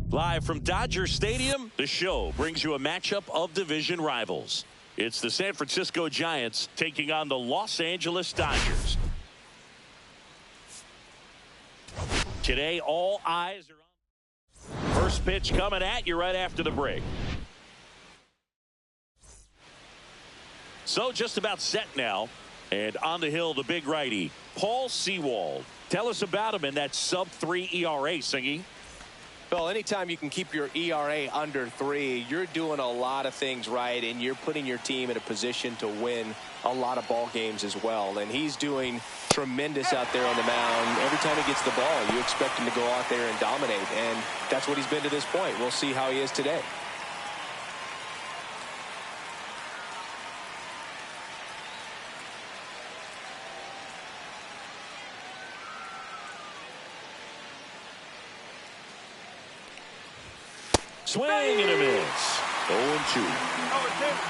Live from Dodger Stadium, the show brings you a matchup of division rivals. It's the San Francisco Giants taking on the Los Angeles Dodgers. Today, all eyes are on. First pitch coming at you right after the break. So just about set now. And on the hill, the big righty, Paul Sewald. Tell us about him in that sub-3 ERA, Singy. Well, anytime you can keep your ERA under 3, you're doing a lot of things right, and you're putting your team in a position to win a lot of ball games as well. And he's doing tremendous out there on the mound. Every time he gets the ball, you expect him to go out there and dominate, and that's what he's been to this point. We'll see how he is today. Swing and a miss. 0-2.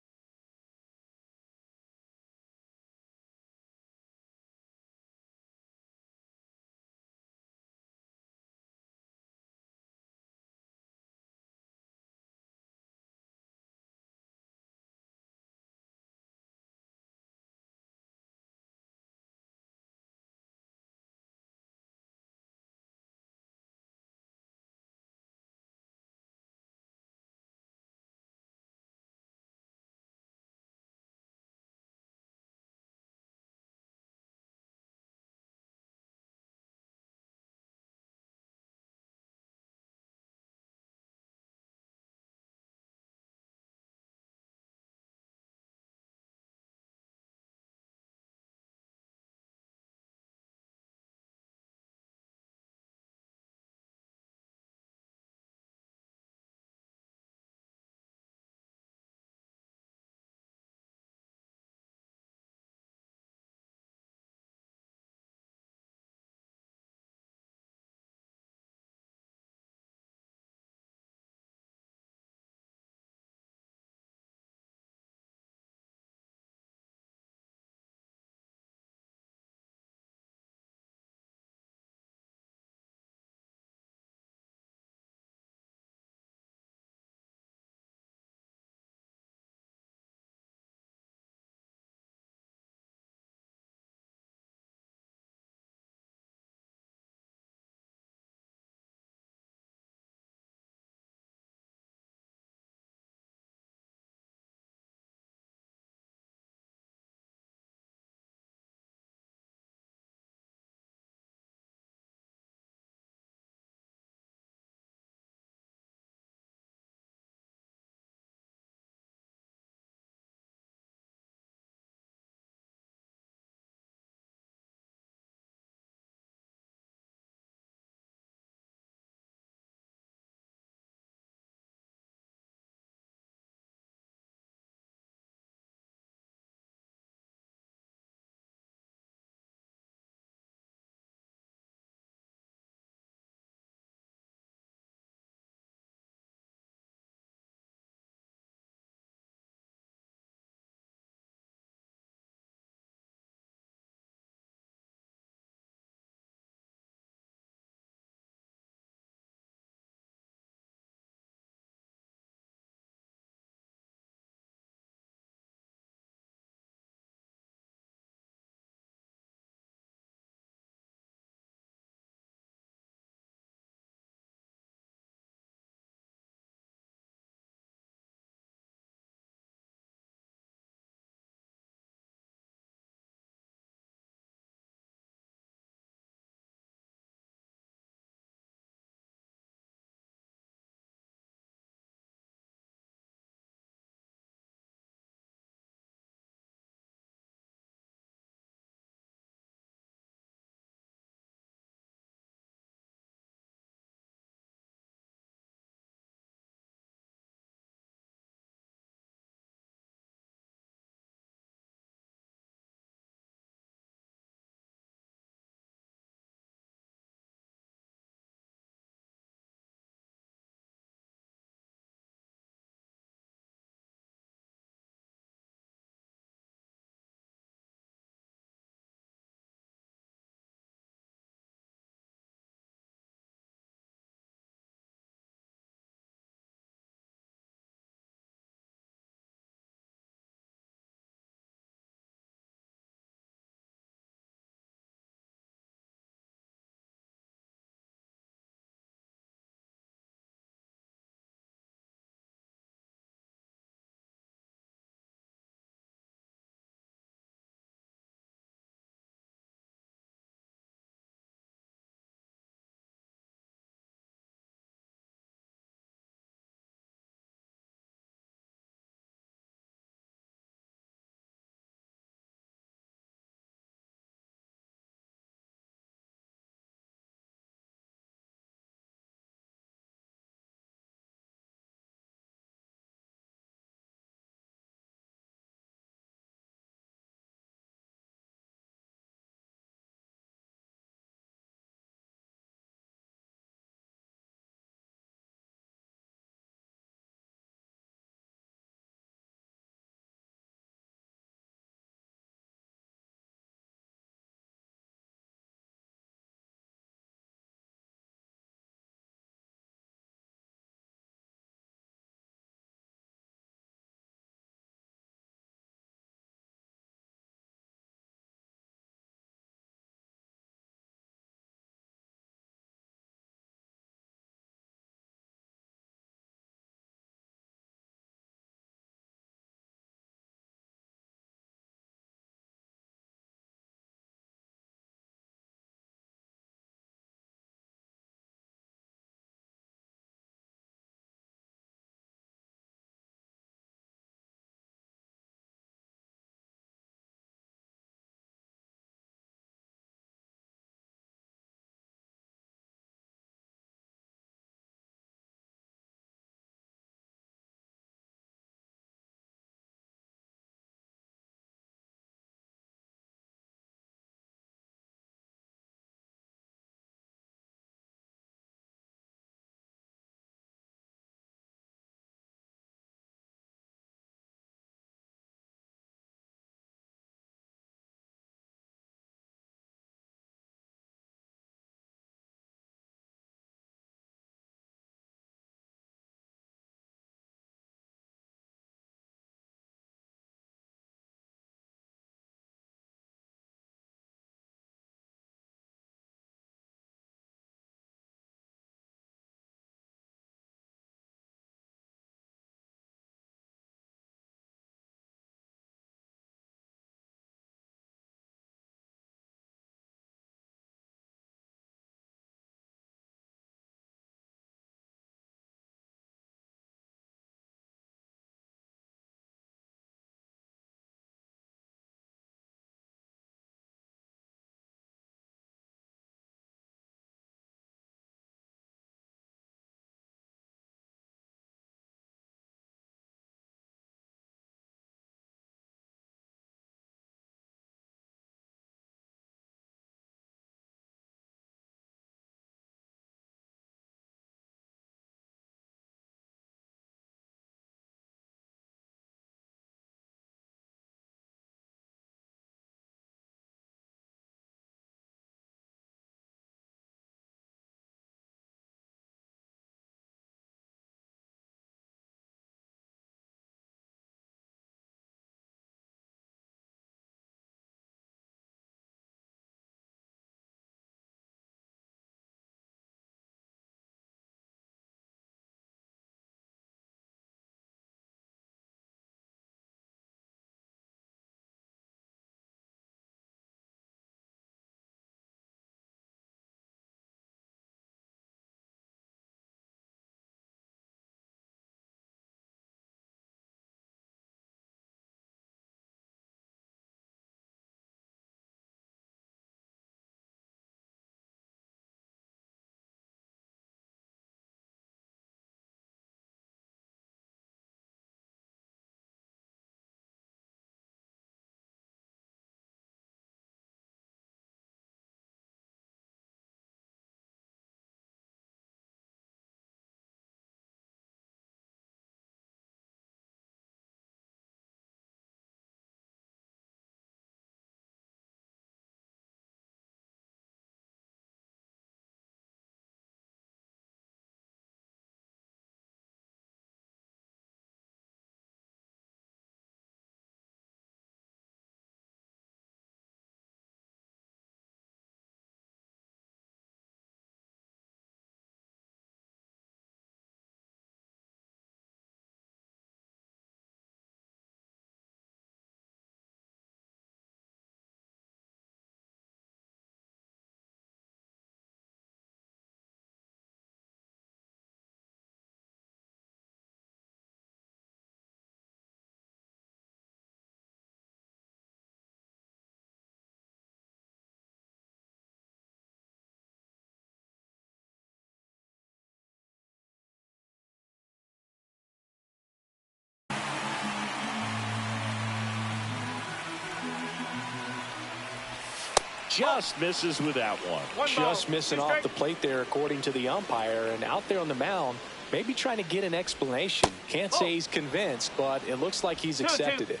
just misses with that one. Just missing off the plate there, according to the umpire. And out there on the mound, maybe trying to get an explanation. Can't say he's convinced, but it looks like he's accepted it.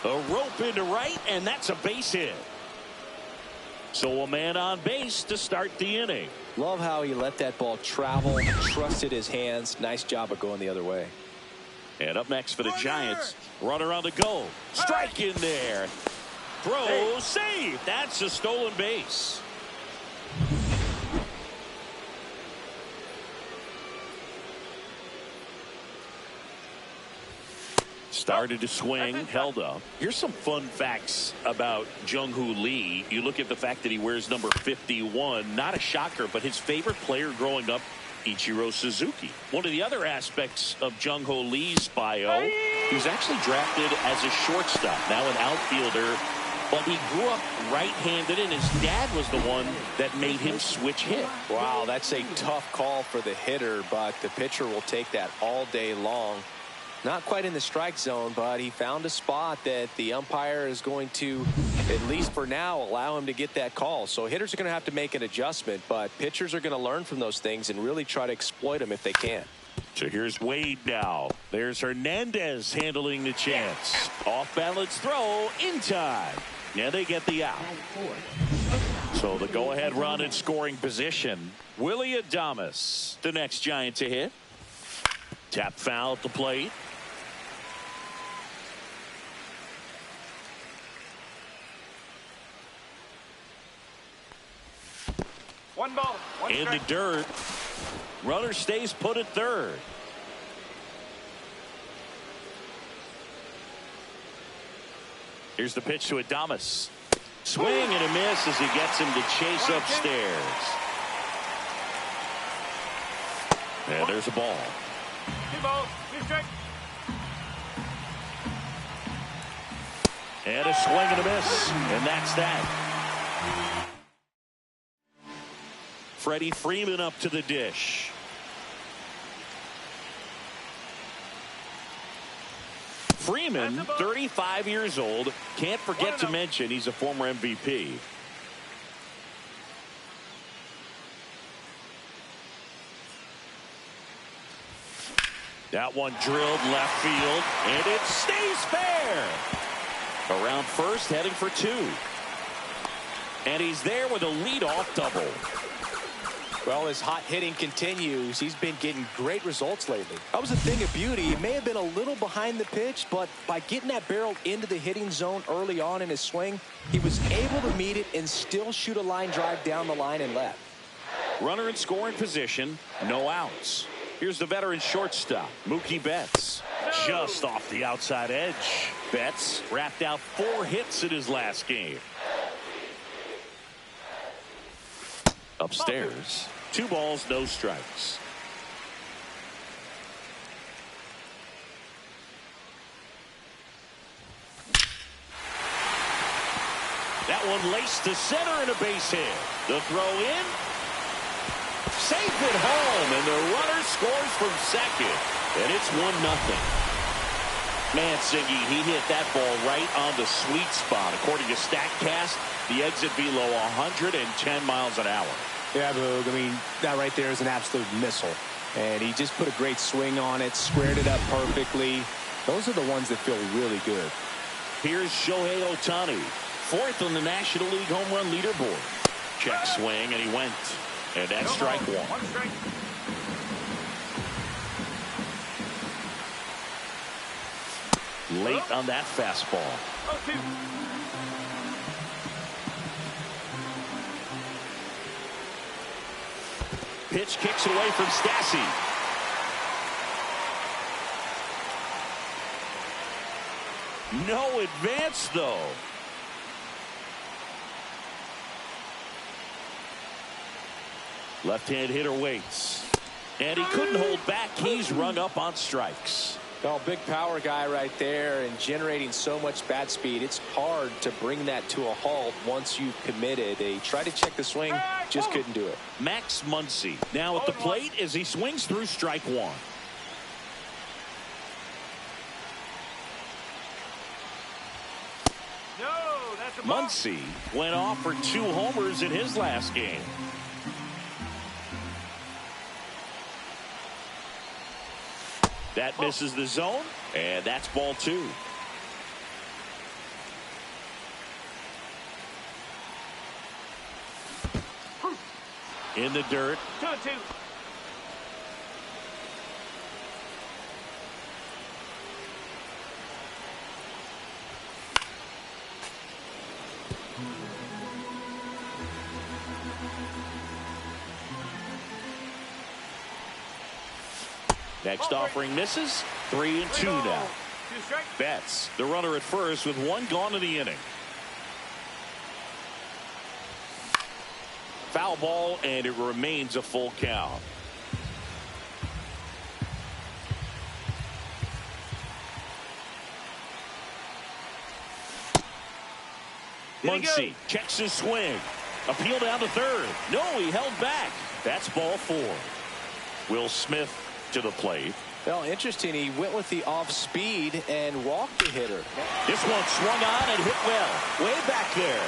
A rope into right, and that's a base hit. So a man on base to start the inning. Love how he let that ball travel, trusted his hands. Nice job of going the other way. And up next for the Giants, runner on the go. Strike in there. Throw, save. That's a stolen base. Started to swing, held up. Here's some fun facts about Jung-Hoo Lee. You look at the fact that he wears number 51. Not a shocker, but his favorite player growing up, Ichiro Suzuki. One of the other aspects of Jung-Hoo Lee's bio, he was actually drafted as a shortstop, now an outfielder. But he grew up right-handed, and his dad was the one that made him switch hit. Wow, that's a tough call for the hitter, but the pitcher will take that all day long. Not quite in the strike zone, but he found a spot that the umpire is going to, at least for now, allow him to get that call. So hitters are going to have to make an adjustment, but pitchers are going to learn from those things and really try to exploit them if they can. So here's Wade now. There's Hernandez handling the chance. Off balance throw in time. Yeah, they get the out. So the go-ahead run in scoring position. Willie Adames, the next Giant to hit. Tap foul at the plate. One ball, one in strike. the dirt. Runner stays put at third. Here's the pitch to Adames. Swing and a miss as he gets him to chase upstairs. And there's a ball. Two balls, two strikes. And a swing and a miss. And that's that. Freddie Freeman up to the dish. Freeman, 35 years old. Can't forget to mention he's a former MVP. That one drilled left field, and it stays fair. Around first, heading for two. And he's there with a leadoff double. Well, his hot hitting continues. He's been getting great results lately. That was a thing of beauty. He may have been a little behind the pitch, but by getting that barrel into the hitting zone early on in his swing, he was able to meet it and still shoot a line drive down the line and left. Runner in scoring position, no outs. Here's the veteran shortstop, Mookie Betts. Just off the outside edge. Betts wrapped out 4 hits in his last game. Upstairs, 2 balls, no strikes. That one laced to center and a base hit. The throw in. Safe at home, and the runner scores from second. And it's 1-0. Man, Siggy, he hit that ball right on the sweet spot. According to StatCast, the exit velo 110 miles an hour. Yeah, Boog. I mean, that right there is an absolute missile. And he just put a great swing on it, squared it up perfectly. Those are the ones that feel really good. Here's Shohei Ohtani, 4th on the National League home run leaderboard. Check swing, and he went. And that's strike one. One strike. Late on that fastball. 0-2. Pitch kicks away from Stassi. No advance, though. Left-hand hitter waits. And he couldn't hold back. He's rung up on strikes. Well, big power guy right there and generating so much bat speed. It's hard to bring that to a halt once you've committed. They tried to check the swing, just couldn't do it. Max Muncy now at the plate as he swings through strike one. No, that's a ball. Muncy went off for 2 homers in his last game. That misses the zone, and that's ball 2. In the dirt. 2-2. Next offering misses. 3-2 now. 2 strikes. Betts, the runner at first with 1 gone in the inning. Foul ball, and it remains a full count. Muncy checks his swing. Appeal down to third. No, he held back. That's ball 4. Will Smith to the plate. Well, interesting. He went with the off speed and walked the hitter. This one swung on and hit well. Way back there.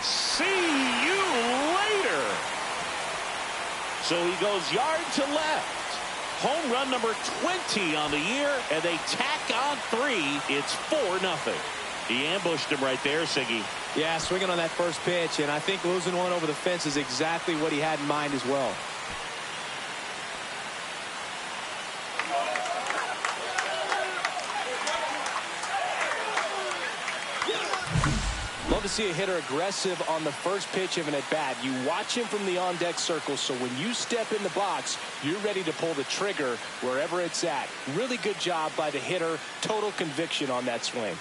See you later. So he goes yard to left. Home run number 20 on the year, and they tack on 3. It's 4-0. He ambushed him right there, Siggy. Yeah, swinging on that first pitch, and I think losing one over the fence is exactly what he had in mind as well. Love to see a hitter aggressive on the first pitch of an at-bat. You watch him from the on-deck circle, so when you step in the box, you're ready to pull the trigger wherever it's at. Really good job by the hitter. Total conviction on that swing.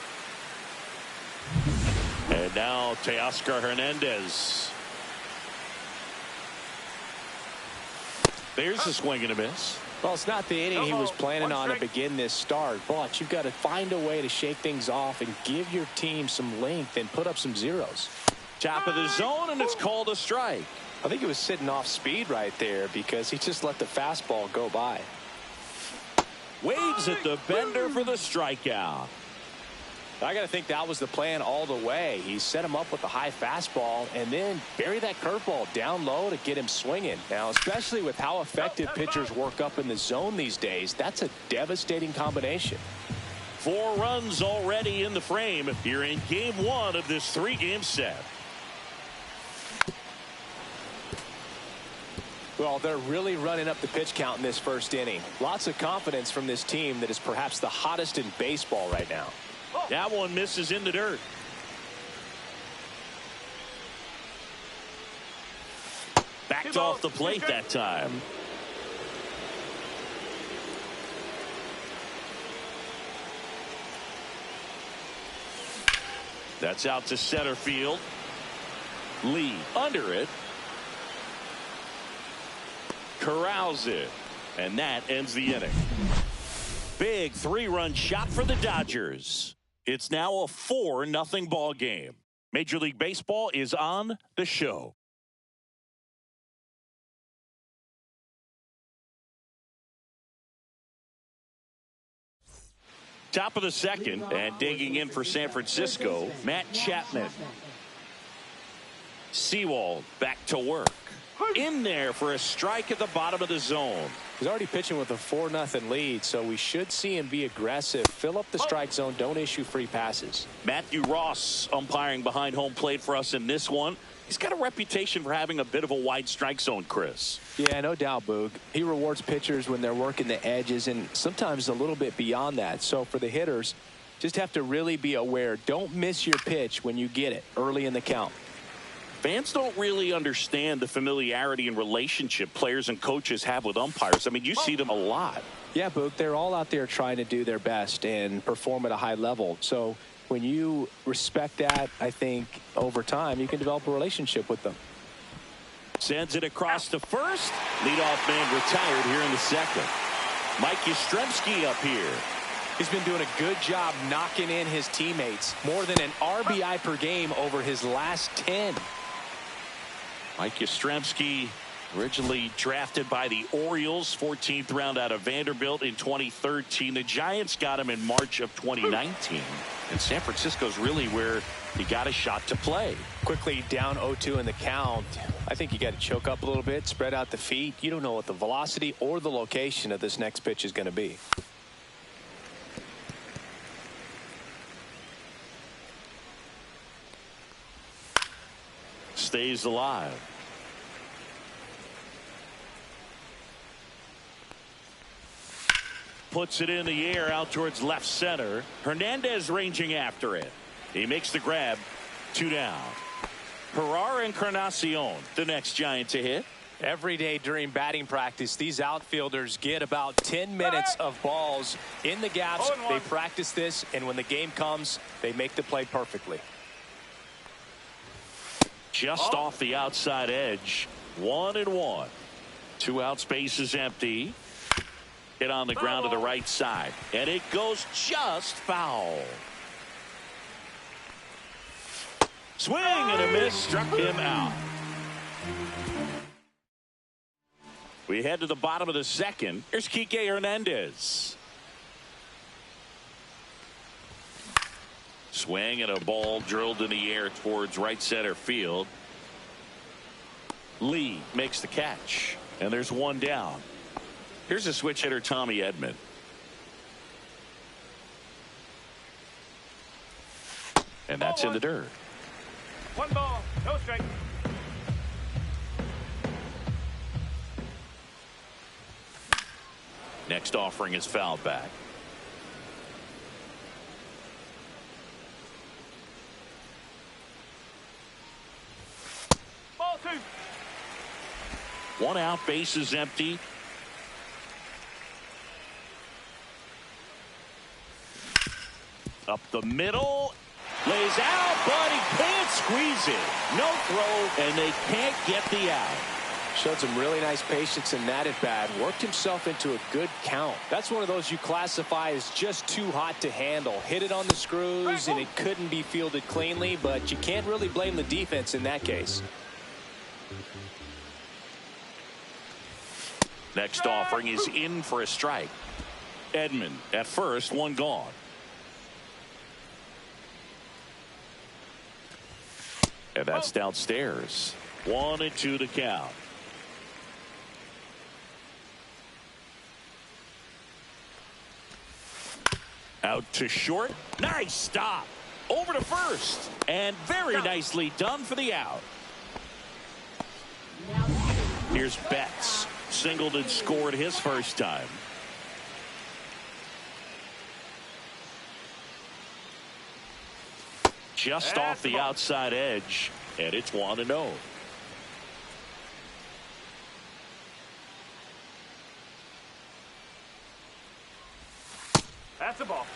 And now Teoscar Hernandez. There's a swing and a miss. Well, it's not the inning he was planning on to begin this start, but you've got to find a way to shake things off and give your team some length and put up some zeros. Top of the zone, and it's called a strike. I think he was sitting off speed right there because he just let the fastball go by. Waves at the bender for the strikeout. I got to think that was the plan all the way. He set him up with a high fastball and then bury that curveball down low to get him swinging. Now, especially with how effective pitchers work up in the zone these days, that's a devastating combination. 4 runs already in the frame here in game 1 of this 3-game set. Well, they're really running up the pitch count in this first inning. Lots of confidence from this team that is perhaps the hottest in baseball right now. That one misses in the dirt. Backed off the plate that time. That's out to center field. Lee under it. Corrals it. And that ends the inning. Big 3-run shot for the Dodgers. It's now a 4-0 ball game. Major League Baseball is on the show. Top of the second, and digging in for San Francisco, Matt Chapman. Sewald back to work. In there for a strike at the bottom of the zone. He's already pitching with a 4-0 lead, so we should see him be aggressive. Fill up the strike zone. Don't issue free passes. Matthew Ross umpiring behind home plate for us in this one. He's got a reputation for having a bit of a wide strike zone, Chris. Yeah, no doubt, Boog. He rewards pitchers when they're working the edges and sometimes a little bit beyond that. So for the hitters, just have to really be aware. Don't miss your pitch when you get it early in the count. Fans don't really understand the familiarity and relationship players and coaches have with umpires. I mean, you see them a lot. Yeah, Boog, they're all out there trying to do their best and perform at a high level. So when you respect that, I think over time you can develop a relationship with them. Sends it across to first. Leadoff man retired here in the second. Mike Yastrzemski up here. He's been doing a good job knocking in his teammates. More than an RBI per game over his last 10. Mike Yastrzemski, originally drafted by the Orioles, 14th round out of Vanderbilt in 2013. The Giants got him in March of 2019. And San Francisco's really where he got a shot to play. Quickly down 0-2 in the count. I think you got to choke up a little bit, spread out the feet. You don't know what the velocity or the location of this next pitch is going to be. Stays alive. Puts it in the air out towards left center. Hernandez ranging after it. He makes the grab. 2 down. Herrera Encarnacion, the next Giant to hit. Every day during batting practice, these outfielders get about 10 minutes of balls in the gaps. They practice this, and when the game comes, they make the play perfectly. Just off the outside edge. 1-1. 2 out, space is empty. Hit on the ground to the right side, and it goes just foul. Swing and a miss, struck him out. We head to the bottom of the second. Here's Kike Hernandez. Swing and a ball drilled in the air towards right center field. Lee makes the catch, and there's 1 down. Here's a switch hitter, Tommy Edman. And that's in the dirt. 1 ball, no strike. Next offering is fouled back. Ball 2. 1 out, base is empty. Up the middle, lays out, but he can't squeeze it. No throw, and they can't get the out. Showed some really nice patience in that at bat. Worked himself into a good count. That's one of those you classify as just too hot to handle. Hit it on the screws, and it couldn't be fielded cleanly, but you can't really blame the defense in that case. Next offering is in for a strike. Edman at first, 1 gone. And that's downstairs. 1-2 to count. Out to short. Nice stop. Over to first. And very nicely done for the out. Here's Betts. Singled and scored his first time. Just off the outside edge, and it's 1-0. That's the ball.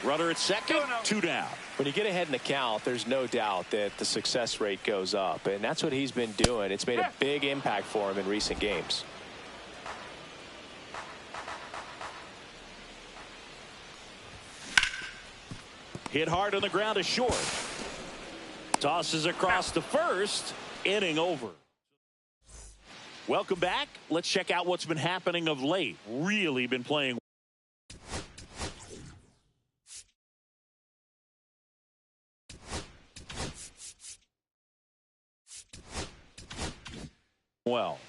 Runner at second, 2 down. When you get ahead in the count, there's no doubt that the success rate goes up, and that's what he's been doing. It's made a big impact for him in recent games. Hit hard on the ground to short. Tosses across to first. Inning over. Welcome back. Let's check out what's been happening of late. Really been playing well.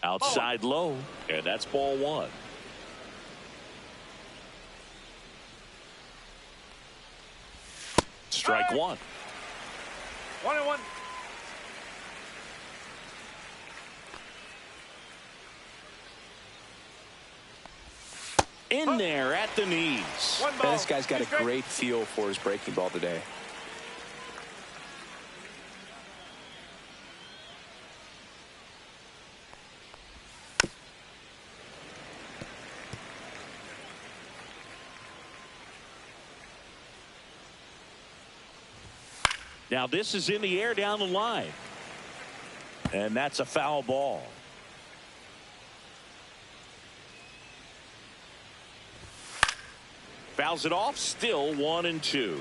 Outside low, and that's ball 1. Strike 1. 1-1. In there at the knees. And this guy's got a great feel for his breaking ball today. Now this is in the air down the line. And that's a foul ball. Fouls it off, still 1-2.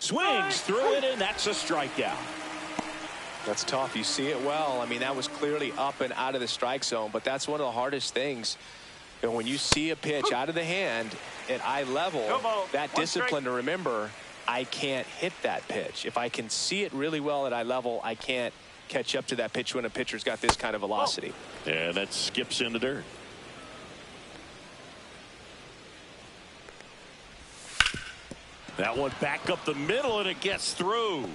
Swings through it, and that's a strikeout. That's tough. You see it well. I mean, that was clearly up and out of the strike zone, but that's one of the hardest things. You know, when you see a pitch out of the hand at eye level, that discipline to remember, I can't hit that pitch. If I can see it really well at eye level, I can't catch up to that pitch when a pitcher's got this kind of velocity. Yeah, that skips in the dirt. That one back up the middle, and it gets through.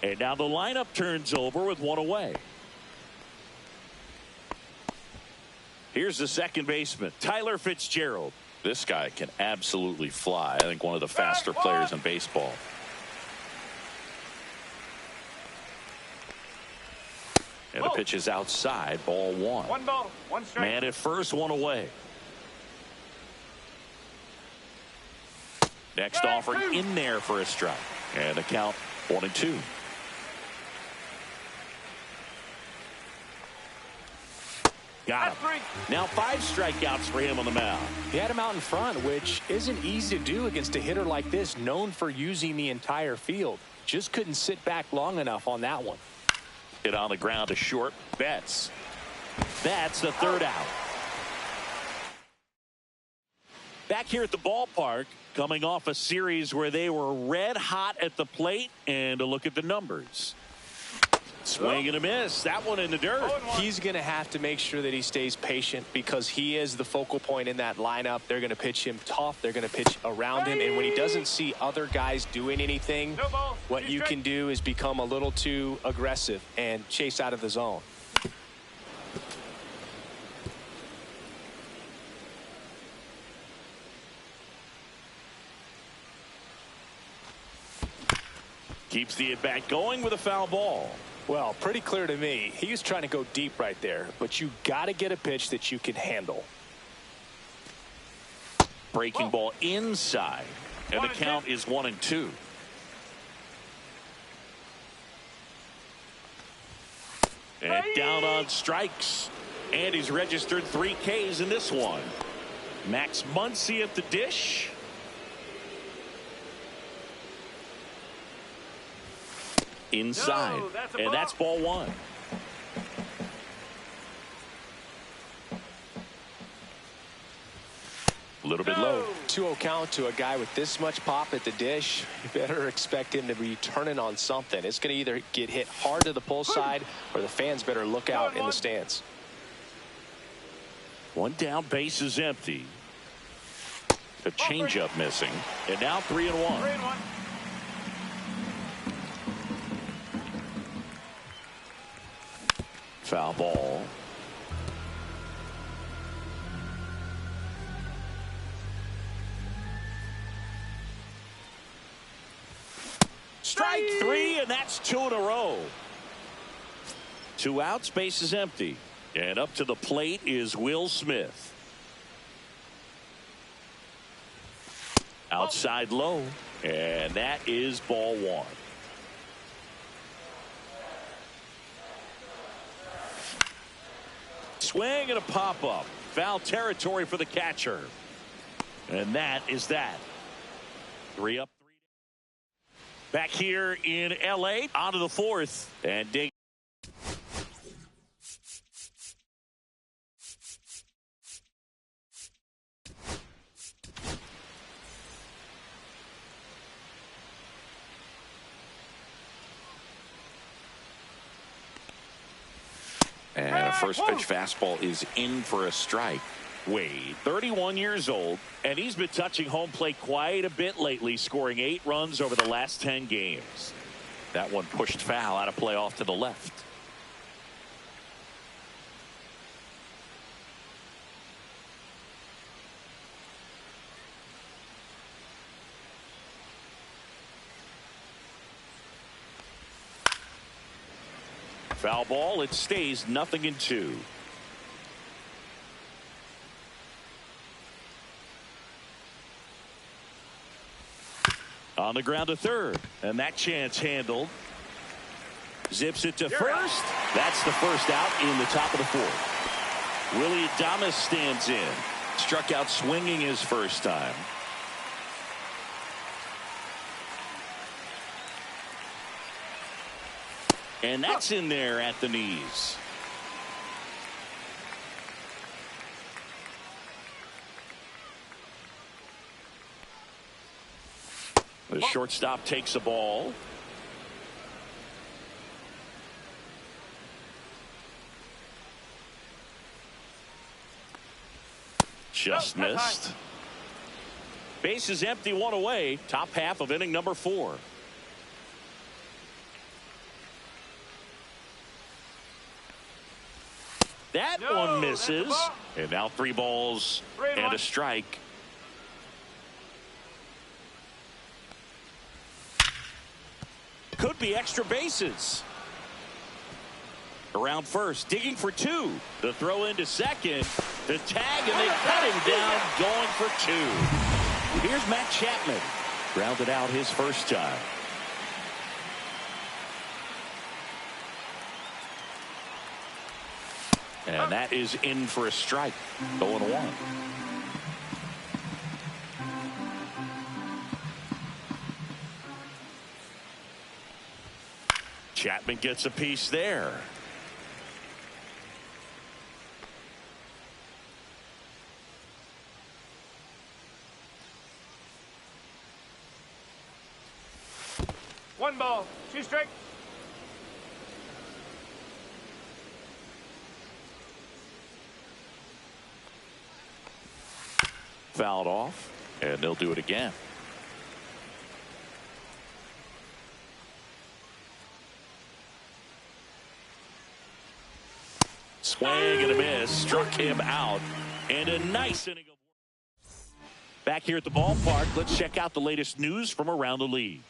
And now the lineup turns over with one away. Here's the second baseman, Tyler Fitzgerald. This guy can absolutely fly. I think one of the faster players in baseball. And the pitch is outside, ball one. 1 ball, 1 strike. Man at first, one away. Next offering in there for a strike. And the count 1-2. Got him. Now 5 strikeouts for him on the mound. He had him out in front, which isn't easy to do against a hitter like this, known for using the entire field. Just couldn't sit back long enough on that one. Hit on the ground to short. That's the third out. Back here at the ballpark, coming off a series where they were red hot at the plate, and a look at the numbers. Swing and a miss. That one in the dirt. He's going to have to make sure that he stays patient because he is the focal point in that lineup. They're going to pitch him tough. They're going to pitch around him. And when he doesn't see other guys doing anything, what you can do is become a little too aggressive and chase out of the zone. Keeps the at-bat going with a foul ball. Well, pretty clear to me. He was trying to go deep right there, but you got to get a pitch that you can handle. Breaking ball inside, and the count is 1-2. And down on strikes, and he's registered 3 Ks in this one. Max Muncy at the dish. Inside, and that's ball 1. A little bit low. 2-0 count to a guy with this much pop at the dish. You better expect him to be turning on something. It's going to either get hit hard to the pull side, or the fans better look out in the stands. 1 down, base is empty. The changeup missing, and now 3-1. 3-1. Foul ball. Strike 3, and that's 2 in a row. 2 outs, base is empty. And up to the plate is Will Smith. Outside low, and that is ball 1. Swing and a pop-up. Foul territory for the catcher. And that is that. 3 up, 3 down. Back here in L.A. on to the 4th. And dig. And a first pitch fastball is in for a strike. Wade, 31 years old, and he's been touching home plate quite a bit lately, scoring 8 runs over the last 10 games. That one pushed foul out of play off to the left. Foul ball. It stays 0-2. On the ground to third, and that chance handled. Zips it to first. That's the first out in the top of the 4th. Willie Adames stands in. Struck out swinging his first time. And that's in there at the knees. The shortstop takes the ball. Just missed. Base is empty, one away. Top half of inning number 4. That one misses. And now 3 balls and a strike. Could be extra bases. Around first, digging for 2. The throw into second. The tag, and they cut him down, going for 2. Here's Matt Chapman. Grounded out his first time. And that is in for a strike. 0-1. Chapman gets a piece there. One ball, 2 strikes. Fouled off, and they'll do it again. Swing and a miss. Struck him out. And a nice inning of work. Back here at the ballpark, let's check out the latest news from around the league.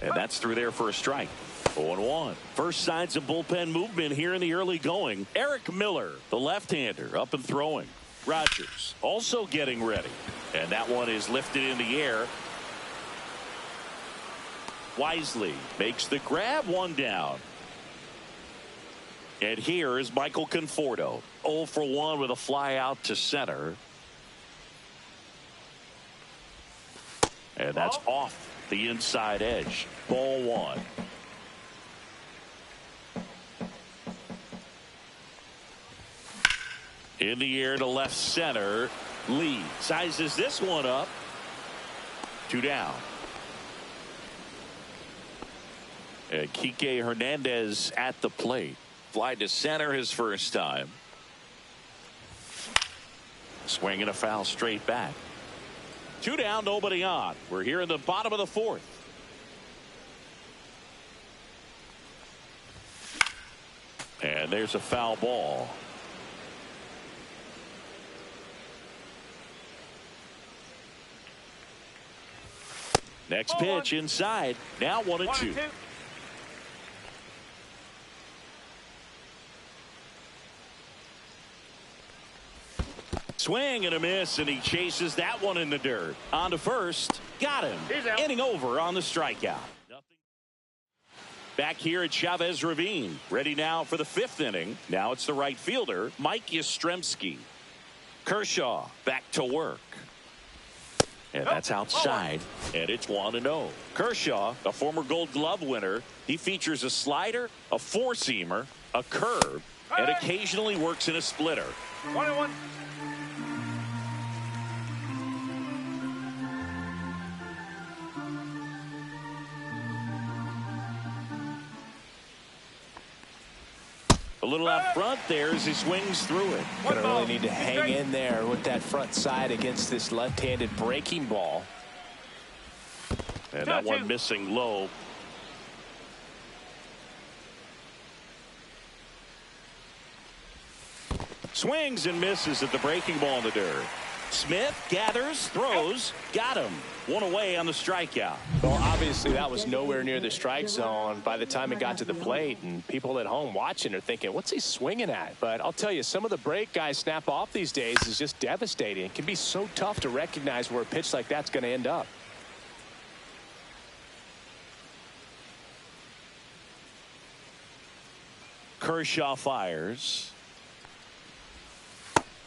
And that's through there for a strike. 0-1. First signs of bullpen movement here in the early going. Eric Miller, the left-hander, up and throwing. Rogers also getting ready. And that one is lifted in the air. Wisely makes the grab, one down. And here is Michael Conforto. 0 for 1 with a fly out to center. And that's off the inside edge. Ball 1. In the air to left center. Lee sizes this one up. 2 down. And Kike Hernandez at the plate. Fly to center his first time. Swing and a foul straight back. 2 down, nobody on. We're here in the bottom of the 4th. And there's a foul ball. Next pitch inside. Now 1-2. Swing and a miss, and he chases that one in the dirt. On to first. Got him. Inning over on the strikeout. Back here at Chavez Ravine. Ready now for the 5th inning. Now it's the right fielder, Mike Yastrzemski. Kershaw back to work. And that's outside. And it's 1-0. Kershaw, a former Gold Glove winner. He features a slider, a 4-seamer, a curve, and occasionally works in a splitter. 1-1. A little out front there as he swings through it. Gonna really need to hang in there with that front side against this left-handed breaking ball. And that one missing low. Swings and misses at the breaking ball in the dirt. Smith gathers, throws, got him. 1 away on the strikeout. Well, obviously that was nowhere near the strike zone by the time it got to the plate, and people at home watching are thinking, what's he swinging at? But I'll tell you, some of the break guys snap off these days is just devastating. It can be so tough to recognize where a pitch like that's going to end up. Kershaw fires.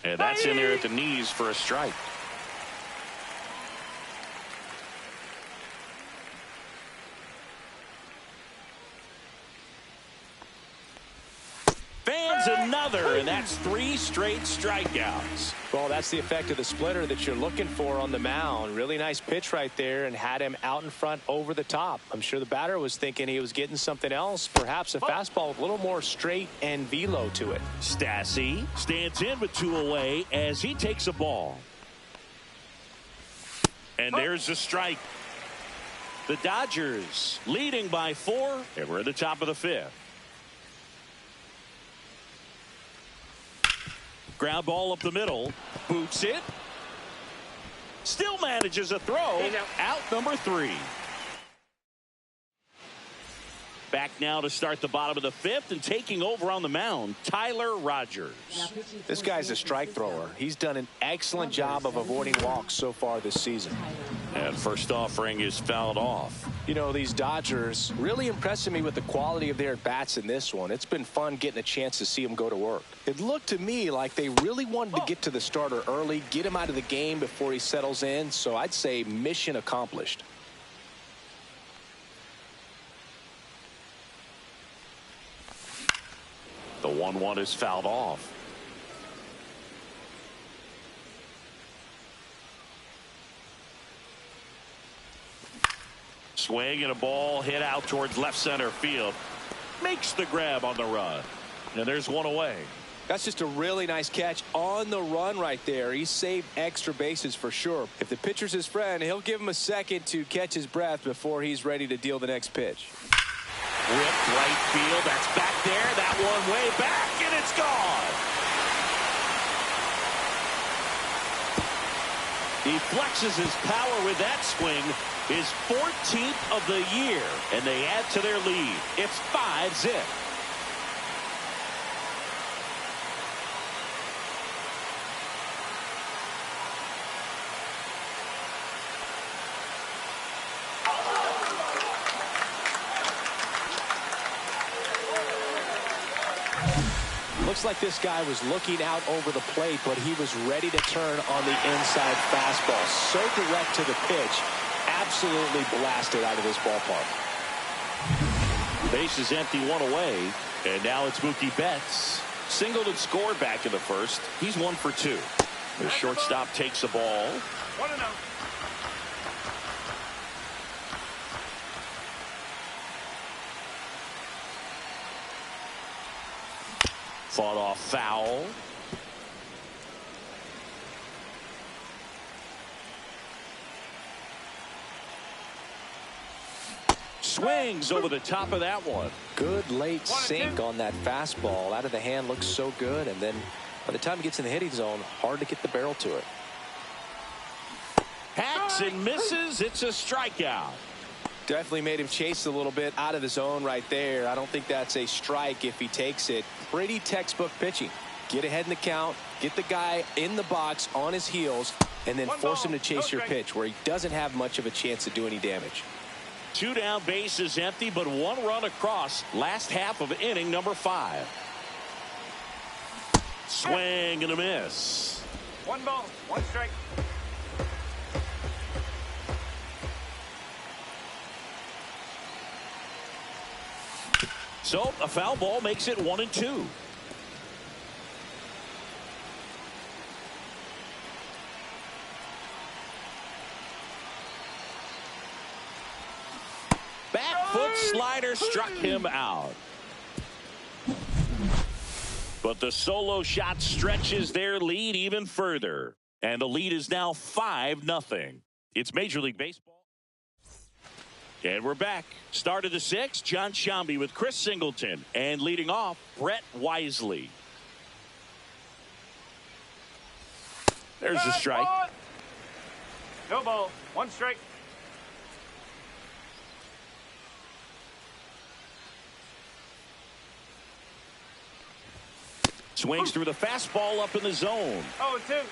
And that's in there at the knees for a strike. Fans another, and that's 3 straight strikeouts. Well, that's the effect of the splitter that you're looking for on the mound. Really nice pitch right there and had him out in front over the top. I'm sure the batter was thinking he was getting something else, perhaps a fastball with a little more straight and velo to it. Stassi stands in with 2 away as he takes a ball. And there's the strike. The Dodgers leading by 4, and we're at the top of the 5th. Ground ball up the middle. Boots it. Still manages a throw. Out number 3. Back now to start the bottom of the 5th, and taking over on the mound, Tyler Rogers. This guy's a strike thrower. He's done an excellent job of avoiding walks so far this season. And first offering is fouled off. You know, these Dodgers really impressing me with the quality of their bats in this one. It's been fun getting a chance to see them go to work. It looked to me like they really wanted to get to the starter early, get him out of the game before he settles in. So I'd say mission accomplished. The 1-1 is fouled off. Swing and a ball hit out towards left center field. Makes the grab on the run. And there's 1 away. That's just a really nice catch on the run right there. He saved extra bases for sure. If the pitcher's his friend, he'll give him a second to catch his breath before he's ready to deal the next pitch. Whipped right field. That's back there. That one way back, and it's gone. He flexes his power with that swing. His 14th of the year, and they add to their lead. It's 5-0. Looks like this guy was looking out over the plate, but he was ready to turn on the inside fastball. So direct to the pitch. Absolutely blasted out of this ballpark. Base is empty, one away. And now it's Mookie Betts. Singled and scored back in the first. He's 1 for 2. The shortstop takes the ball. 1-0. Fought off foul. Swings over the top of that one. Good late sink on that fastball. Out of the hand, looks so good. And then by the time he gets in the hitting zone, hard to get the barrel to it. Hacks and misses. It's a strikeout. Definitely made him chase a little bit out of the zone right there. I don't think that's a strike if he takes it. Pretty textbook pitching. Get ahead in the count, get the guy in the box on his heels, and then force him to chase your pitch where he doesn't have much of a chance to do any damage. 2 down, base is empty, but 1 run across. Last half of inning number 5. Swing and a miss. 1 ball, 1 strike. So a foul ball makes it 1-2. Back foot slider struck him out. But the solo shot stretches their lead even further. And the lead is now 5-0. It's Major League Baseball. And we're back. Start of the 6th. John Sciambi with Chris Singleton. And leading off, Brett Wisely. There's a strike. No ball, 1 strike. Swings through the fastball up in the zone. 0-2.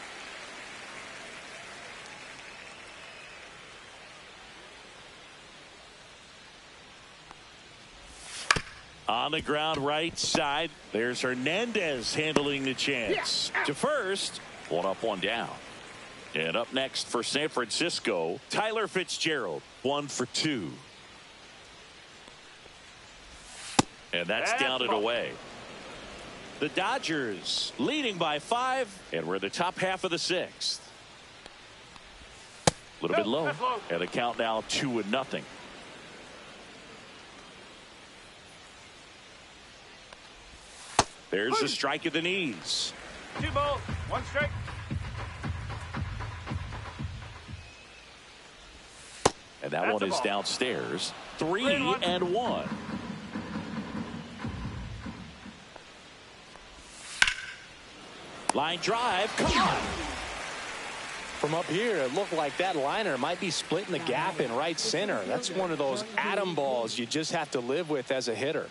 On the ground right side, there's Hernandez handling the chance. To first, 1 up, 1 down. And up next for San Francisco, Tyler Fitzgerald, 1 for 2. And that's down and away. The Dodgers leading by 5, and we're in the top half of the 6th. A little bit low, and the count now 2-0. There's a strike at the knees. 2 balls, 1 strike. And that one is downstairs. 3-1. Line drive. Come on. From up here, it looked like that liner might be splitting the gap in right center. That's one of those atom balls you just have to live with as a hitter.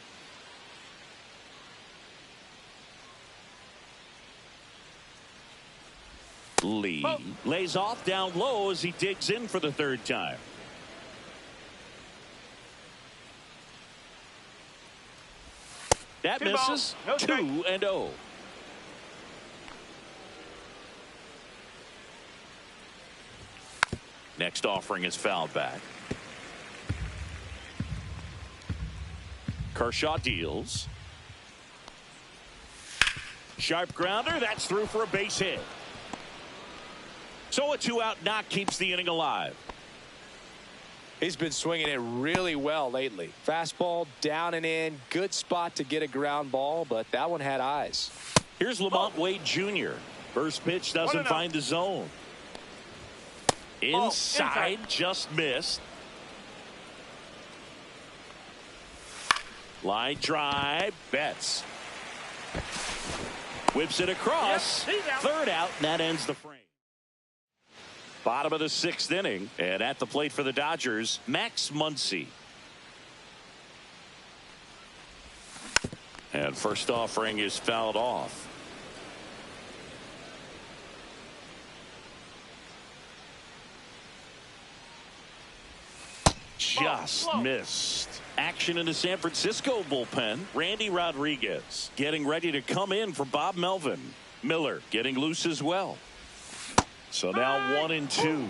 Lee lays off down low as he digs in for the 3rd time. That misses. 2-0. Next offering is fouled back. Kershaw deals. Sharp grounder. That's through for a base hit. So a 2-out knock keeps the inning alive. He's been swinging it really well lately. Fastball down and in. Good spot to get a ground ball, but that one had eyes. Here's Lamont Wade Jr. First pitch doesn't find the zone. Inside, just missed. Line drive, Betts. Whips it across. 3rd out, and that ends the frame. Bottom of the 6th inning, and at the plate for the Dodgers, Max Muncy. And first offering is fouled off. Just missed. Action in the San Francisco bullpen. Randy Rodriguez getting ready to come in for Bob Melvin. Miller getting loose as well. So now 1-2.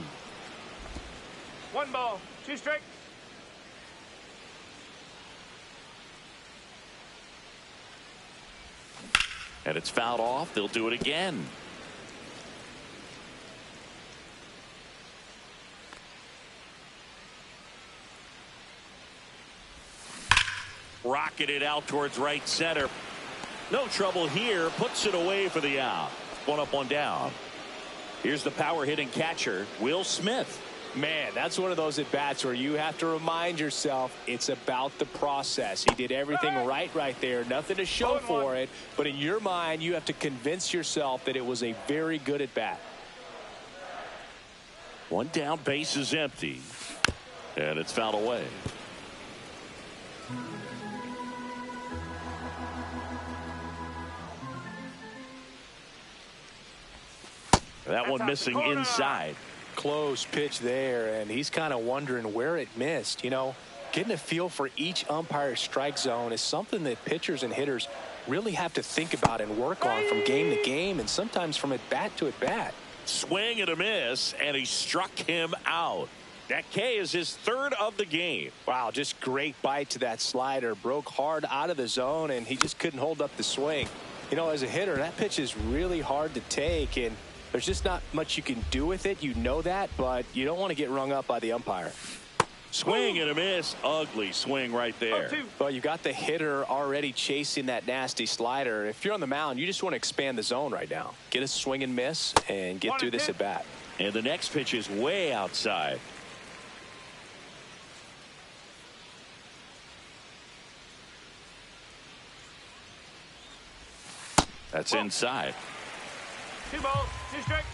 1 ball, 2 strikes. And it's fouled off. They'll do it again. Rocketed out towards right center. No trouble here. Puts it away for the out. 1 up, 1 down. Here's the power hitting catcher, Will Smith. Man, that's one of those at bats where you have to remind yourself it's about the process. He did everything right there. Nothing to show for it. But in your mind, you have to convince yourself that it was a very good at bat. 1 down, base is empty. And it's fouled away. That one missing inside. Close pitch there, and he's kind of wondering where it missed. You know, getting a feel for each umpire's strike zone is something that pitchers and hitters really have to think about and work on from game to game, and sometimes from at bat to at bat. Swing and a miss, and he struck him out. That K is his 3rd of the game. Wow, just great bite to that slider. Broke hard out of the zone, and he just couldn't hold up the swing. You know, as a hitter, that pitch is really hard to take, and there's just not much you can do with it. You know that, but you don't want to get rung up by the umpire. Swing and a miss. Ugly swing right there. Well, you got the hitter already chasing that nasty slider. If you're on the mound, you just want to expand the zone right now. Get a swing and miss and get through this at bat. And the next pitch is way outside. That's inside. 2 balls, 2 strikes.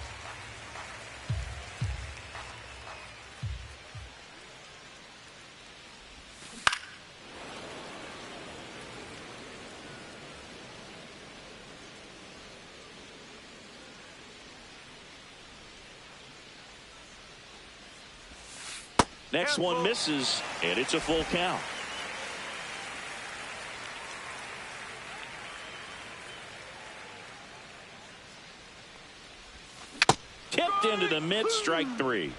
Next one misses, and it's a full count. Tipped into the mid, strike 3.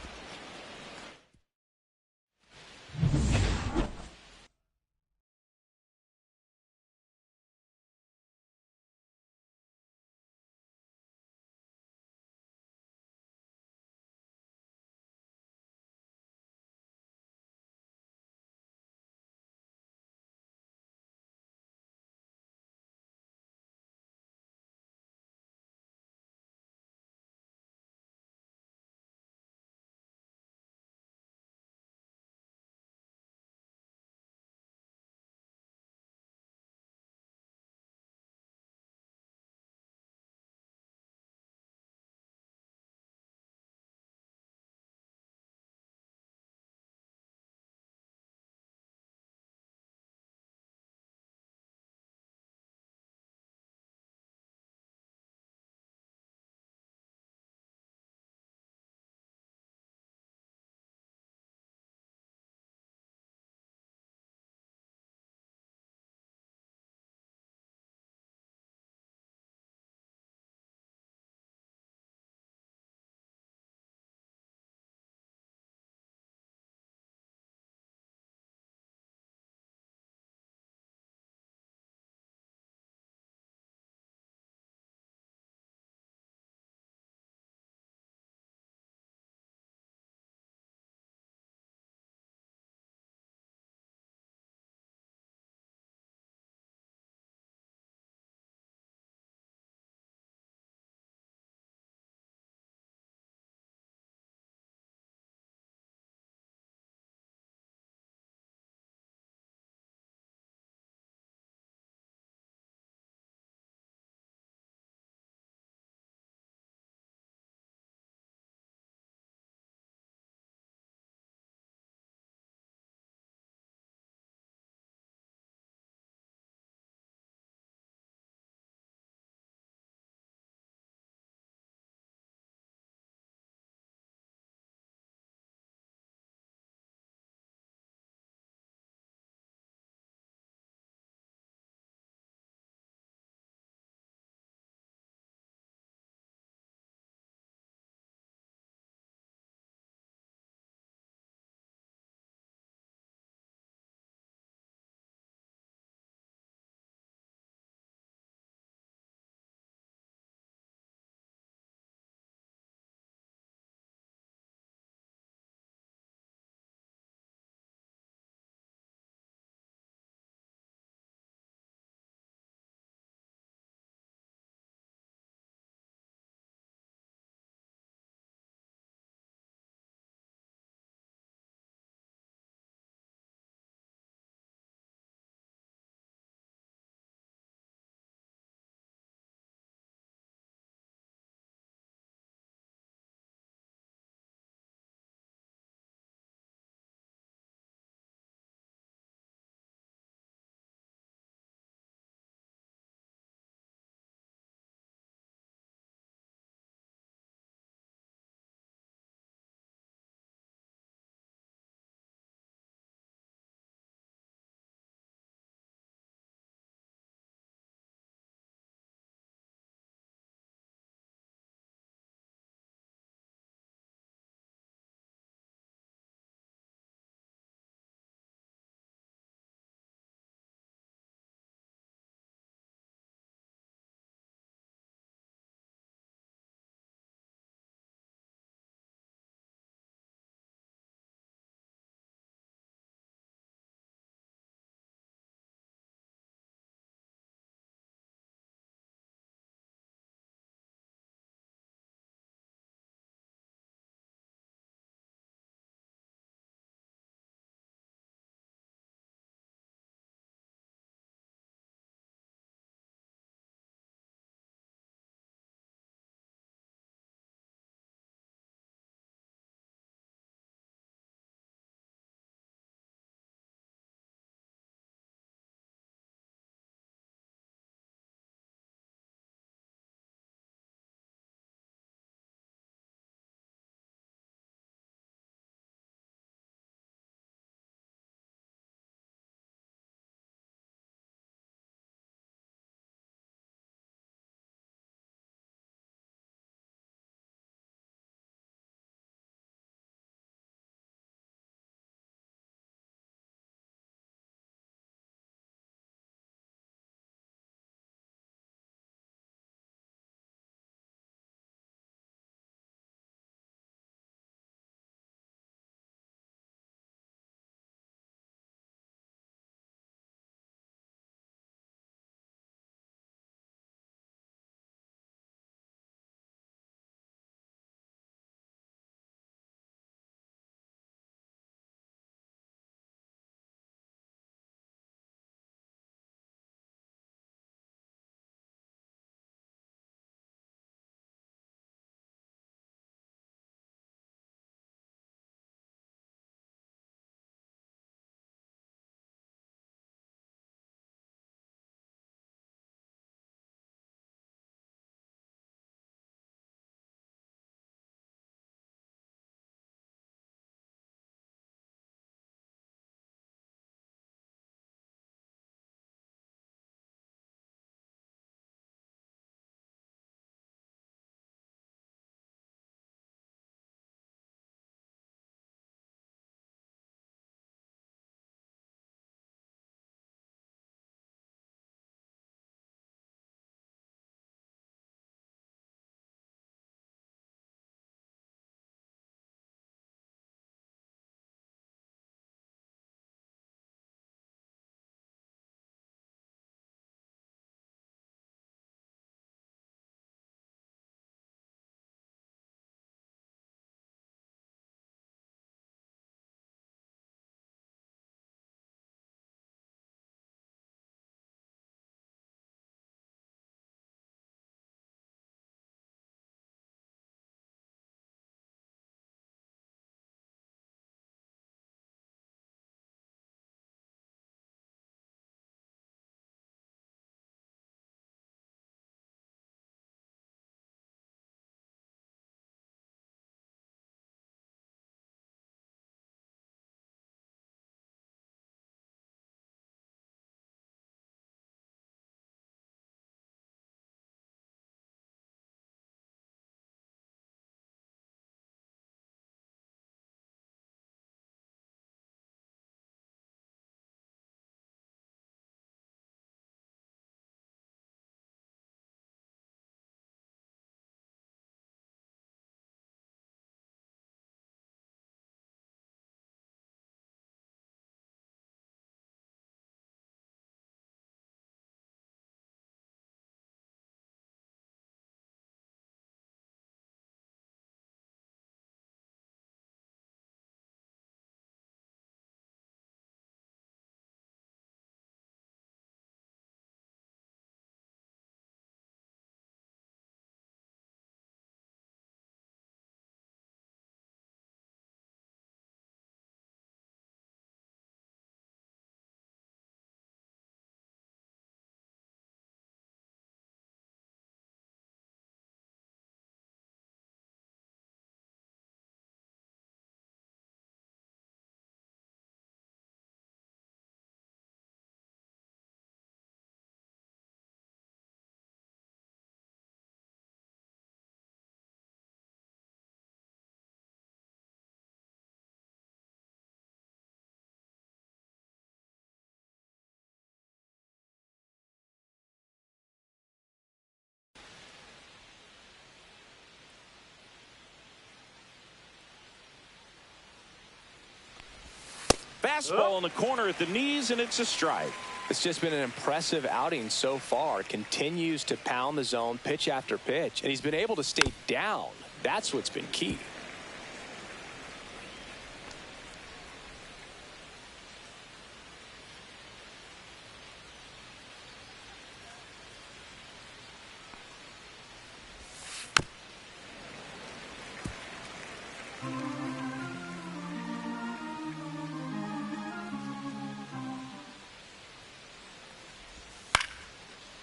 fastball in the corner at the knees, and it's a strike. It's just been an impressive outing so far. Continues to pound the zone pitch after pitch, and he's been able to stay down. That's what's been key.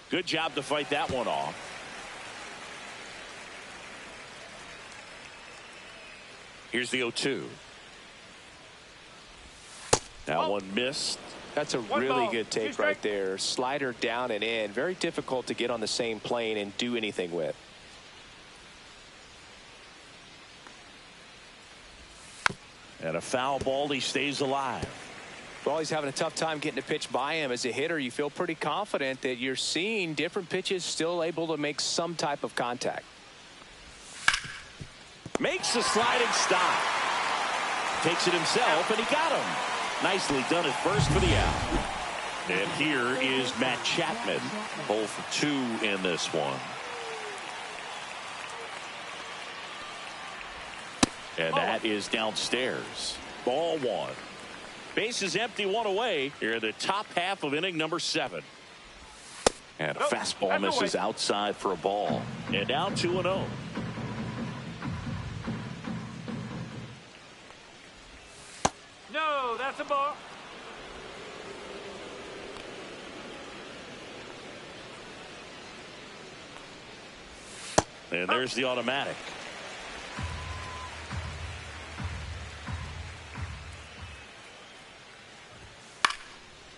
Good job to fight that one off. Here's the 0-2. That one missed. That's a really good take right there. Slider down and in. Very difficult to get on the same plane and do anything with. And a foul ball. He stays alive. Well, he's having a tough time getting a pitch by him. As a hitter, you feel pretty confident that you're seeing different pitches still able to make some type of contact. Makes a sliding stop. Takes it himself, and he got him. Nicely done at first for the out. And here is Matt Chapman. 0 for 2 in this one. And that is downstairs. Ball 1. Bases empty, 1 away here in the top half of inning number 7. And a fastball misses outside for a ball. And now 2-0. No, that's a ball. And there's the automatic.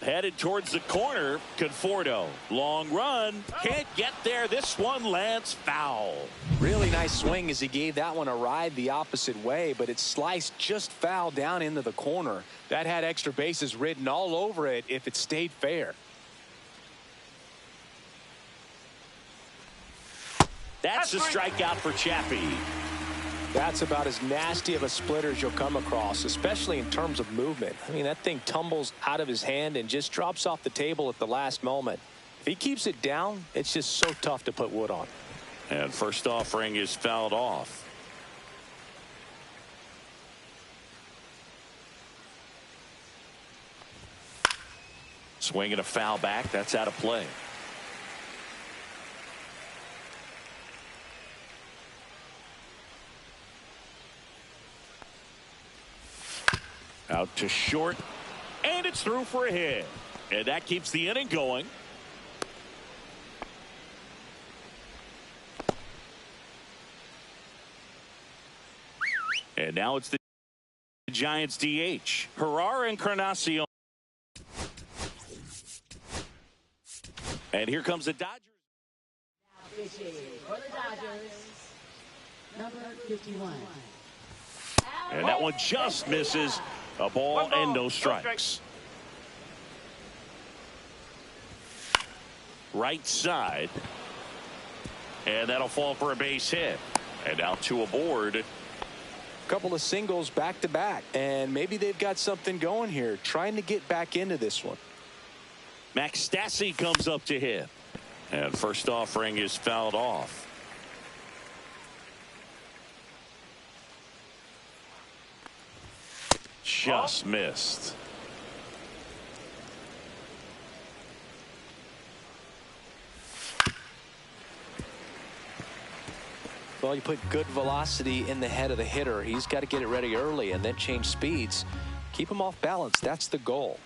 Headed towards the corner. Conforto. Long run. Can't get there. This one lands foul. Really nice swing as he gave that one a ride the opposite way, but it sliced just foul down into the corner. That had extra bases written all over it if it stayed fair. That's a strikeout for Chappie. That's about as nasty of a splitter as you'll come across, especially in terms of movement. I mean, that thing tumbles out of his hand and just drops off the table at the last moment. If he keeps it down, it's just so tough to put wood on. And first offering is fouled off. Swinging a foul back. That's out of play. Out to short, and it's through for a hit. And that keeps the inning going. And now it's the Giants DH, Herrera Encarnacion. And here comes the Dodgers. For the Dodgers, number 51. And that one just misses. A ball and no strikes. Right side. And that'll fall for a base hit. And now 2 aboard. Couple of singles back to back, and maybe they've got something going here, trying to get back into this one. Max Stassi comes up to hit. And first offering is fouled off. Just missed. Well, you put good velocity in the head of the hitter. He's got to get it ready early and then change speeds. Keep him off balance. That's the goal.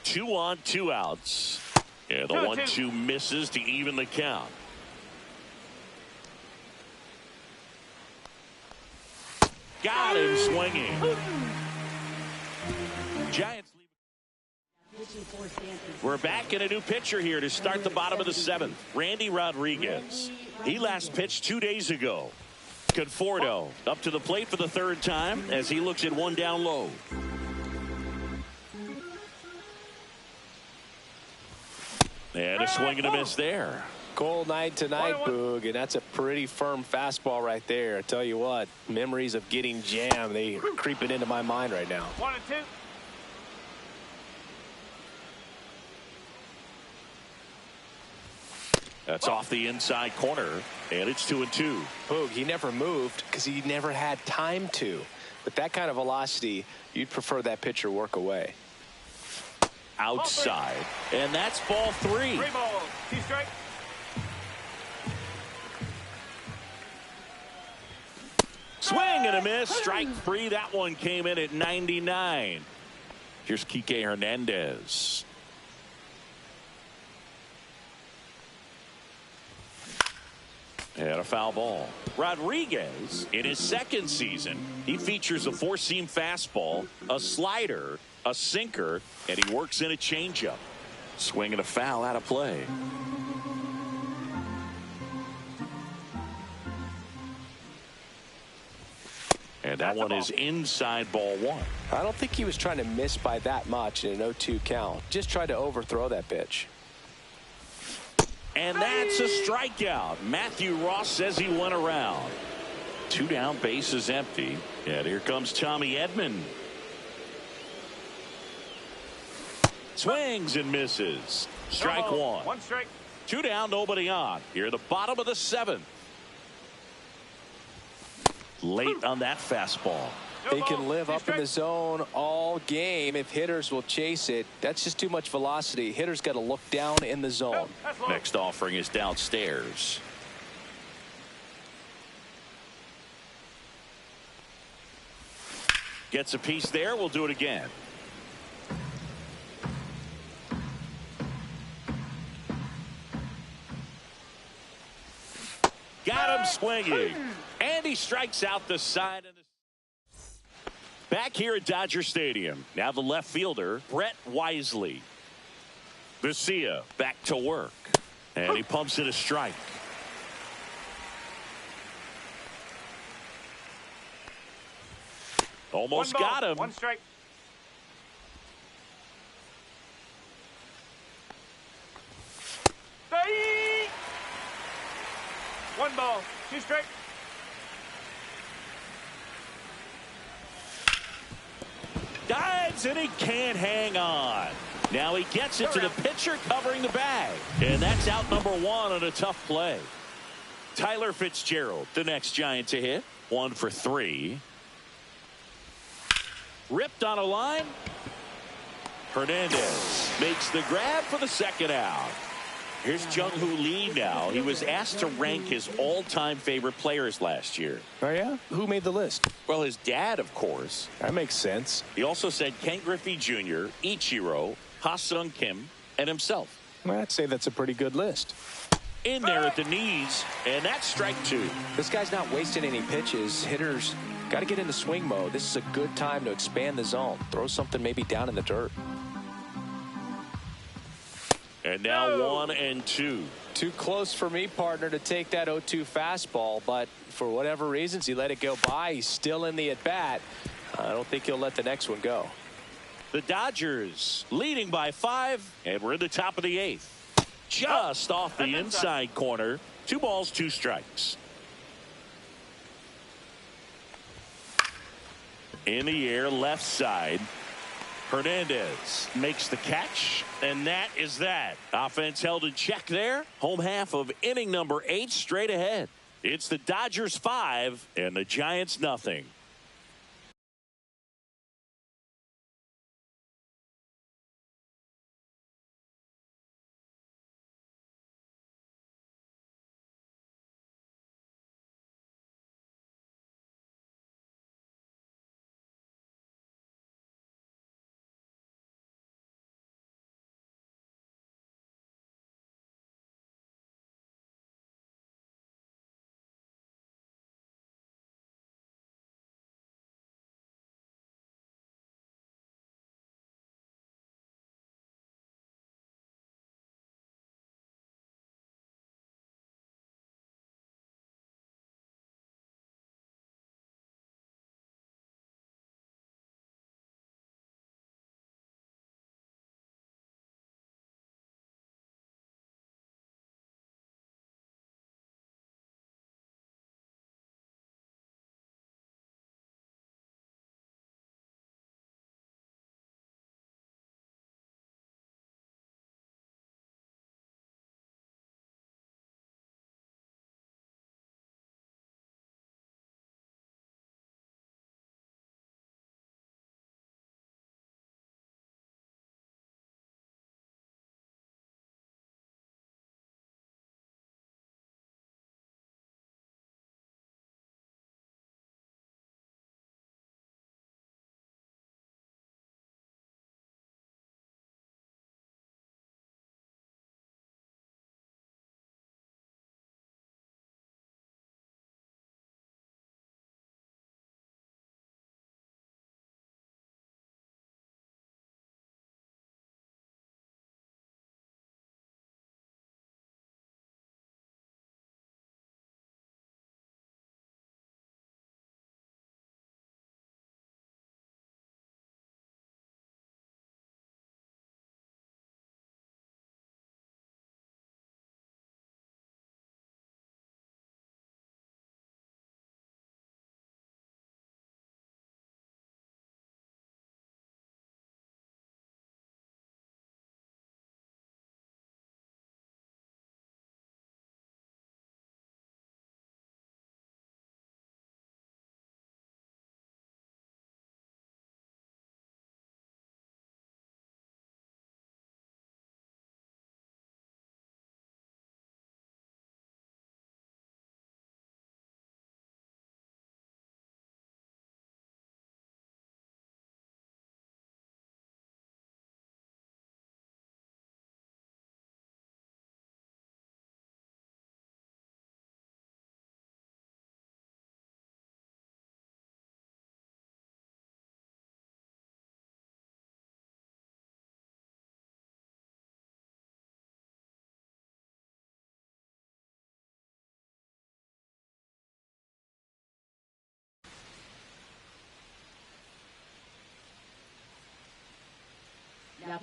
2 on, 2 outs. And the 1-2 misses to even the count. Got him swinging. Giants leave. We're back in a new pitcher here to start the bottom of the 7th. Randy Rodriguez. He last pitched 2 days ago. Conforto up to the plate for the 3rd time as he looks at 1 down low. And a swing and a miss there. Cold night tonight, Boog, and that's a pretty firm fastball right there. I tell you what, memories of getting jammed, they are creeping into my mind right now. 1-2. That's off the inside corner, and it's 2-2. Boog, he never moved because he never had time to. With that kind of velocity, you'd prefer that pitcher work away. Outside, and that's ball 3. 3 balls, 2 strikes. Swing and a miss. Strike 3. That one came in at 99. Here's Kike Hernandez. And a foul ball. Rodriguez, in his second season, he features a 4-seam fastball, a slider, a sinker, and he works in a changeup. Swing and a foul out of play. And that one is inside ball 1. I don't think he was trying to miss by that much in an 0-2 count. Just tried to overthrow that pitch. And that's a strikeout. Matthew Ross says he went around. 2 down, bases empty. And here comes Tommy Edman. Swings and misses. Strike 1. 1 strike. 2 down, nobody on. Here at the bottom of the 7th. Late on that fastball. They can live up in the zone all game if hitters will chase it. That's just too much velocity. Hitters got to look down in the zone. Next offering is downstairs. Gets a piece there. We'll do it again. Got him swinging. And he strikes out the side of the. Back here at Dodger Stadium. Now the left fielder, Brett Wisely. Vesia back to work. And he pumps it a strike. Almost got him. 1 strike. Hey! 1 ball, 2 strikes. Dives and he can't hang on. Now he gets it to the pitcher covering the bag. And that's out number 1 on a tough play. Tyler Fitzgerald, the next Giant to hit. 1 for 3. Ripped on a line. Hernandez makes the grab for the second out. Here's Jung-Hoo Lee now. He was asked to rank his all-time favorite players last year. Oh, yeah? Who made the list? Well, his dad, of course. That makes sense. He also said Ken Griffey Jr., Ichiro, Ha-Sung Kim, and himself. Well, I'd say that's a pretty good list. In there at the knees, and that's strike 2. This guy's not wasting any pitches. Hitters got to get into swing mode. This is a good time to expand the zone. Throw something maybe down in the dirt. And now 1 and 2. Too close for me, partner, to take that 0-2 fastball, but for whatever reasons, he let it go by. He's still in the at-bat. I don't think he'll let the next one go. The Dodgers leading by 5, and we're in the top of the 8th. Just off the inside corner. 2 balls, 2 strikes. In the air, left side. Hernandez makes the catch, and that is that. Offense held in check there. Home half of inning number 8 straight ahead. It's the Dodgers 5 and the Giants nothing.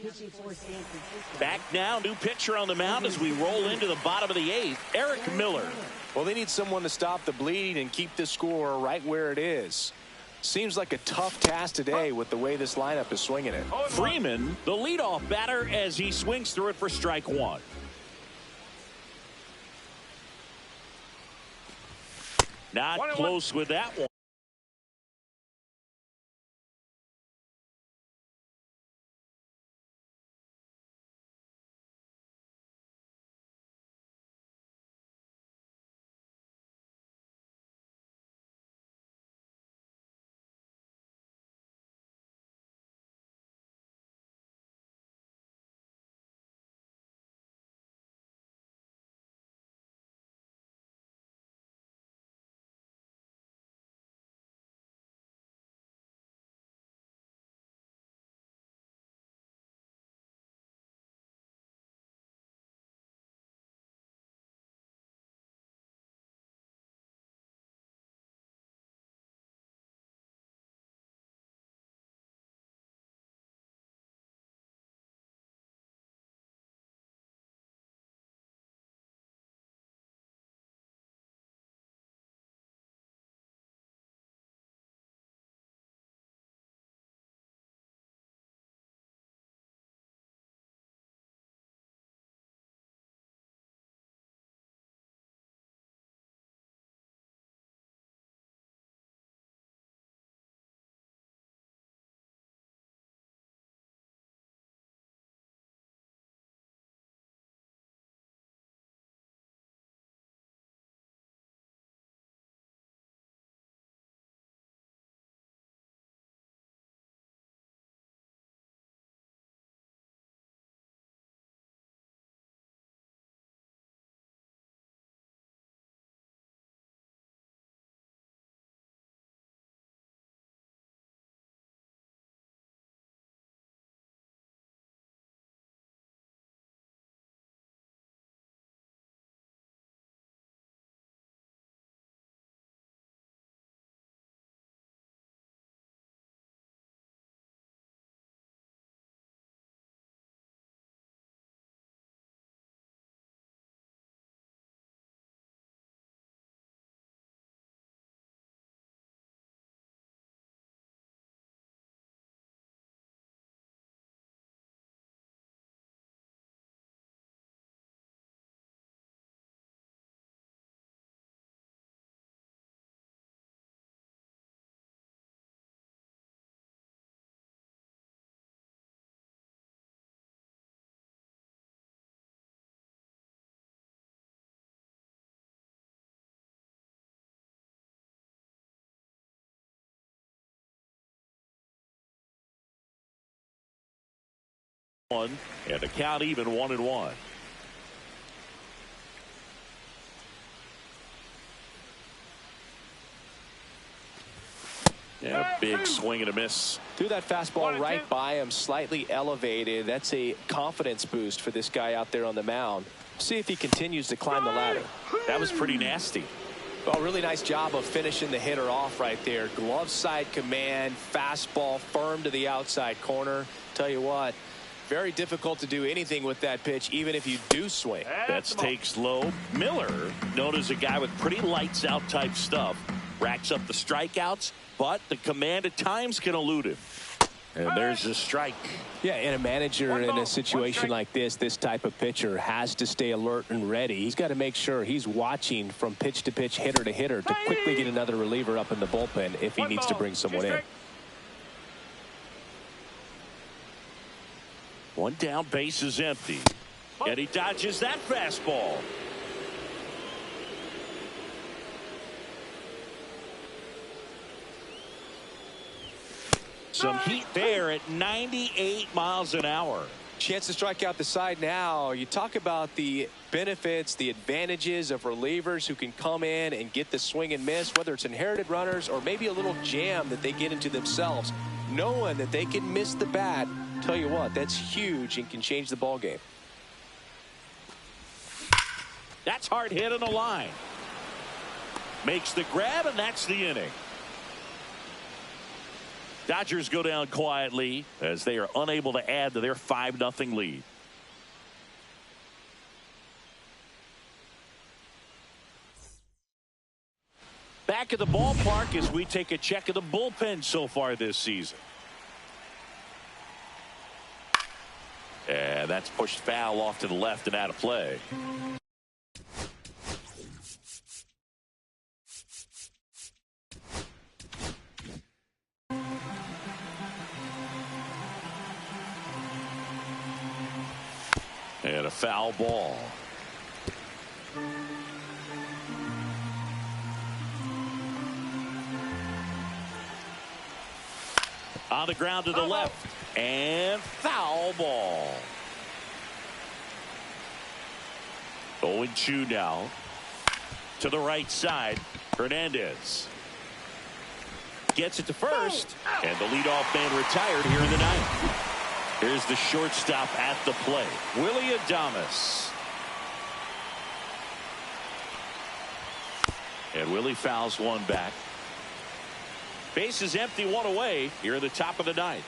Pitching for Stanford. Back now, new pitcher on the mound as we roll into the bottom of the 8th, Eric Miller. Well, they need someone to stop the bleeding and keep the score right where it is. Seems like a tough task today with the way this lineup is swinging it. Freeman, the leadoff batter, as he swings through it for strike 1. Not close with that one. And the count even 1-1. And a big swing and a miss. Threw that fastball right by him, slightly elevated. That's a confidence boost for this guy out there on the mound. See if he continues to climb the ladder. That was pretty nasty. Well, really nice job of finishing the hitter off right there. Glove side command, fastball firm to the outside corner. Tell you what, very difficult to do anything with that pitch, even if you do swing. That's takes low. Miller, known as a guy with pretty lights out type stuff, racks up the strikeouts, but the command at times can elude him. And there's a strike. Yeah, and a manager in a situation like this type of pitcher has to stay alert and ready. He's got to make sure he's watching from pitch to pitch, hitter to hitter, to quickly get another reliever up in the bullpen if he needs to bring someone in. One down, base is empty. And he dodges that fastball. Some heat there at 98 miles an hour. Chance to strike out the side now. You talk about the benefits, the advantages of relievers who can come in and get the swing and miss, whether it's inherited runners or maybe a little jam that they get into themselves. Knowing that they can miss the bat, tell you what, that's huge and can change the ball game. That's hard hit on the line. Makes the grab, and that's the inning. Dodgers go down quietly as they are unable to add to their 5-0 lead. Back at the ballpark as we take a check of the bullpen so far this season. And that's pushed foul off to the left and out of play. And a foul ball. On the ground to the left. And foul ball. 0-2 now. To the right side. Hernandez. Gets it to first. And the leadoff man retired here in the ninth. Here's the shortstop at the plate. Willie Adames. And Willie fouls one back. Base is empty, one away here in the top of the ninth.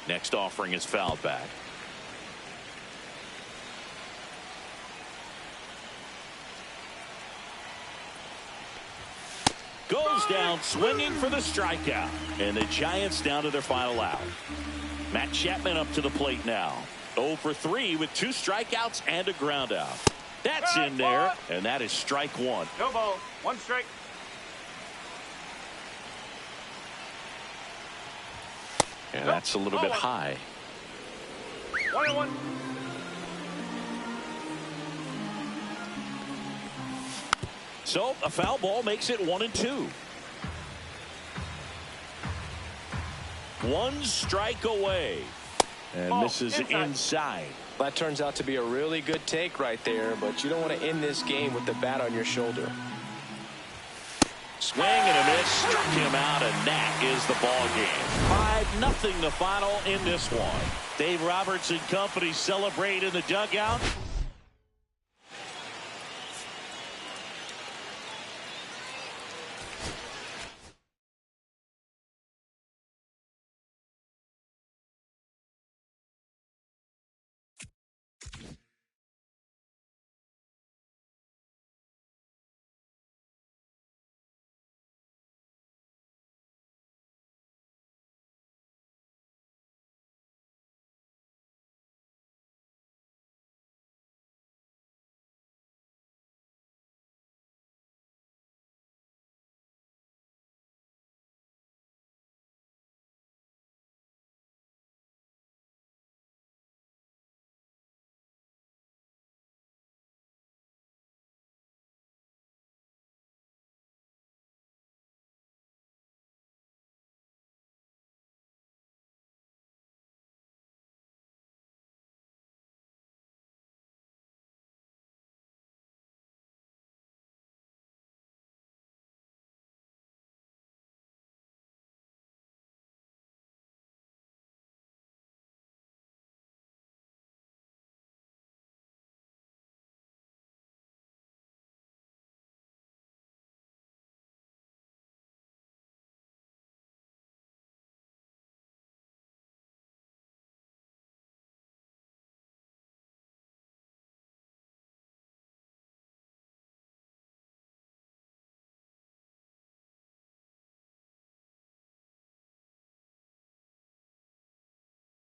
Next offering is fouled back. Goes down swinging for the strikeout. And the Giants down to their final out. Matt Chapman up to the plate now. 0 for 3 with 2 strikeouts and a ground out. That's in there, and that is strike one. No ball. 1 strike. And that's a little bit high. 1-1. So a foul ball makes it 1-2. 1 strike away. And this is inside. That turns out to be a really good take right there, but you don't want to end this game with the bat on your shoulder. Swing and a miss, struck him out, and that is the ball game. 5-0 the final in this one. Dave Roberts and company celebrate in the dugout.